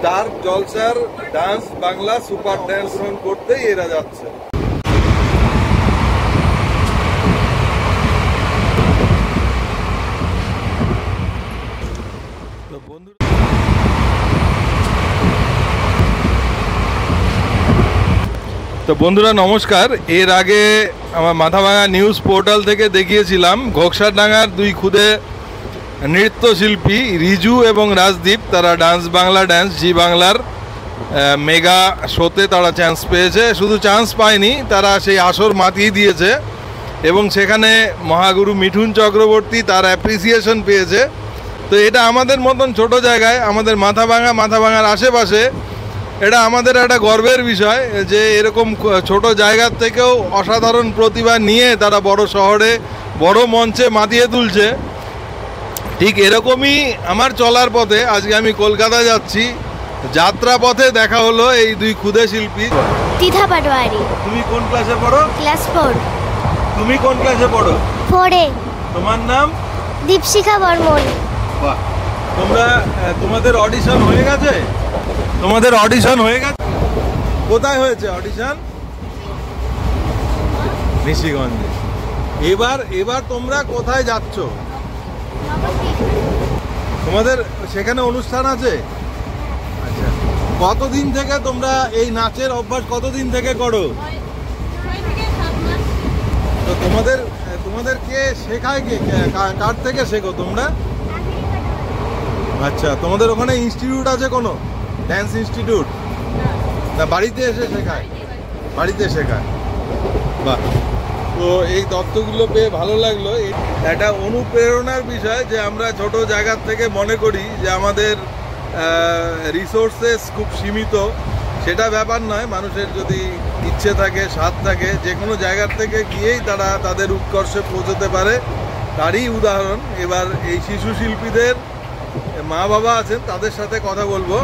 Star জলসার dance Bangla super dance run করতেই এরা যাচ্ছে। তো বন্ধুরা নমস্কার। এর আগে আমার মাথাভাঙা নিউজ পোর্টাল থেকে দেখিয়েছিলাম ঘোকসাডাঙ্গার দুই খুদে নৃত্যশিল্পী রিজু এবং রাজদীপ, তারা ডান্স বাংলা ড্যান্স জি বাংলার মেগা শোতে তারা চান্স পেয়েছে। শুধু চান্স পায়নি, তারা সেই আসর মাতিয়ে দিয়েছে এবং সেখানে মহাগুরু মিঠুন চক্রবর্তী তার অ্যাপ্রিসিয়েশন পেয়েছে। তো এটা আমাদের মতন ছোট জায়গায়, আমাদের মাথাভাঙার আশেপাশে এটা আমাদের একটা গর্বের বিষয় যে এরকম ছোট জায়গার থেকেও অসাধারণ প্রতিভা নিয়ে তারা বড় শহরে বড় মঞ্চে মাতিয়ে তুলছে। ঠিক এরকমই আমার চলার পথে আজকে আমি কলকাতা যাচ্ছি, যাত্রা পথে দেখা হলো এই দুই খুদে শিল্পী। তিথা পাটোয়ারি। তুমি কোন ক্লাসে পড়ো? ক্লাস 4। তুমি কোন ক্লাসে পড়ো? 4 এ। তোমার নাম? দীপশিখা বর্মন। বাহ, তোমাদের অডিশন হয়ে গেছে? তোমাদের অডিশন হয়ে গেছে? কোথায় হয়েছে অডিশন? নিশিগঞ্জে। এবার তোমরা কোথায় যাচ্ছ? তোমাদের সেখানে অনুষ্ঠান আছে? আচ্ছা, কতদিন থেকে তোমরা এই নাচের অভ্যাস কতদিন থেকে করো? তো তোমাদের কে শেখায়, কে কার থেকে শেখো তোমরা? আচ্ছা, তোমাদের ওখানে ইনস্টিটিউট আছে কোনো ড্যান্স ইনস্টিটিউট? না, বাড়িতে এসে শেখায়? বাড়িতে শেখায়। বাহ, তো এই তথ্যগুলো পেয়ে ভালো লাগলো। একটা অনুপ্রেরণার বিষয় যে আমরা ছোট জায়গার থেকে মনে করি যে আমাদের রিসোর্সেস খুব সীমিত, সেটা ব্যাপার নয়। মানুষের যদি ইচ্ছে থাকে, স্বাদ থাকে, যে কোনো জায়গার থেকে গিয়েই তারা তাদের উৎকর্ষে পৌঁছতে পারে, তারই উদাহরণ। এবার এই শিশু শিল্পীদের মা বাবা আছেন, তাদের সাথে কথা বলবো।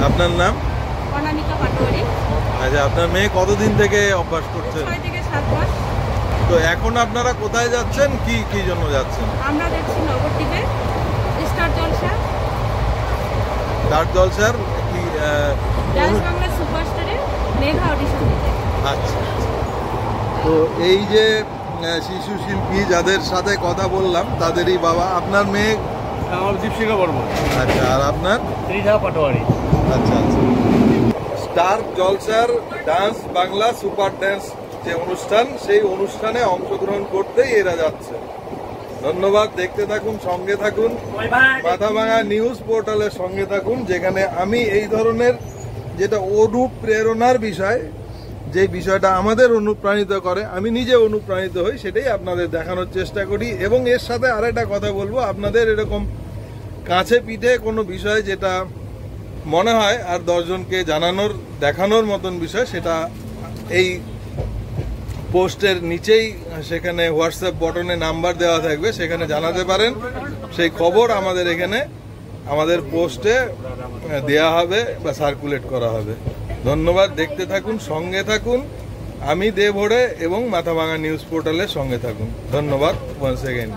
আপনার নাম? অনামিকা পাটোয়ারি। আচ্ছা, আপনার মেয়ে কতদিন থেকে অভ্যাস করছেন? 6 থেকে 7 মাস। তো এখন আপনারা কোথায় যাচ্ছেন, কি জন্য যাচ্ছেন? আমরা যাচ্ছি নবদ্বীপে স্টার জলসা। স্টার জলসার কি ডান্স বাংলা সুপারস্টারে মেগা অডিশন দিতে। আচ্ছা, তো এই যে শিশু শিল্পী যাদের সাথে কথা বললাম তাদেরই বাবা। আপনার মেয়ে? আমার দীপশিখা বর্মন। আচ্ছা, আর আপনার? ত্রিধা পাটোয়ারি। আচ্ছা, স্টার জলসার ডান্স বাংলা সুপার ডান্স যে অনুষ্ঠান, সেই অনুষ্ঠানে অংশগ্রহণ করতেই এরা যাচ্ছে। ধন্যবাদ, দেখতে থাকুন, সঙ্গে থাকুন, মাথাভাঙা নিউজ পোর্টালের সঙ্গে থাকুন, যেখানে আমি এই ধরনের যেটা অনুপ্রেরণার বিষয়, যে বিষয়টা আমাদের অনুপ্রাণিত করে, আমি নিজে অনুপ্রাণিত হই, সেটাই আপনাদের দেখানোর চেষ্টা করি। এবং এর সাথে আরেকটা কথা বলবো, আপনাদের এরকম কাছে পিঠে কোনো বিষয় যেটা মনে হয় আর 10 জনকে জানানোর দেখানোর মতন বিষয়, সেটা এই পোস্টের নিচেই সেখানে হোয়াটসঅ্যাপ বটনে নাম্বার দেওয়া থাকবে, সেখানে জানাতে পারেন। সেই খবর আমাদের এখানে আমাদের পোস্টে দেয়া হবে বা সার্কুলেট করা হবে। ধন্যবাদ, দেখতে থাকুন, সঙ্গে থাকুন। আমি দেবহরে এবং মাথাভাঙা নিউজ পোর্টালের সঙ্গে থাকুন। ধন্যবাদ ওয়ান্স এগেইন।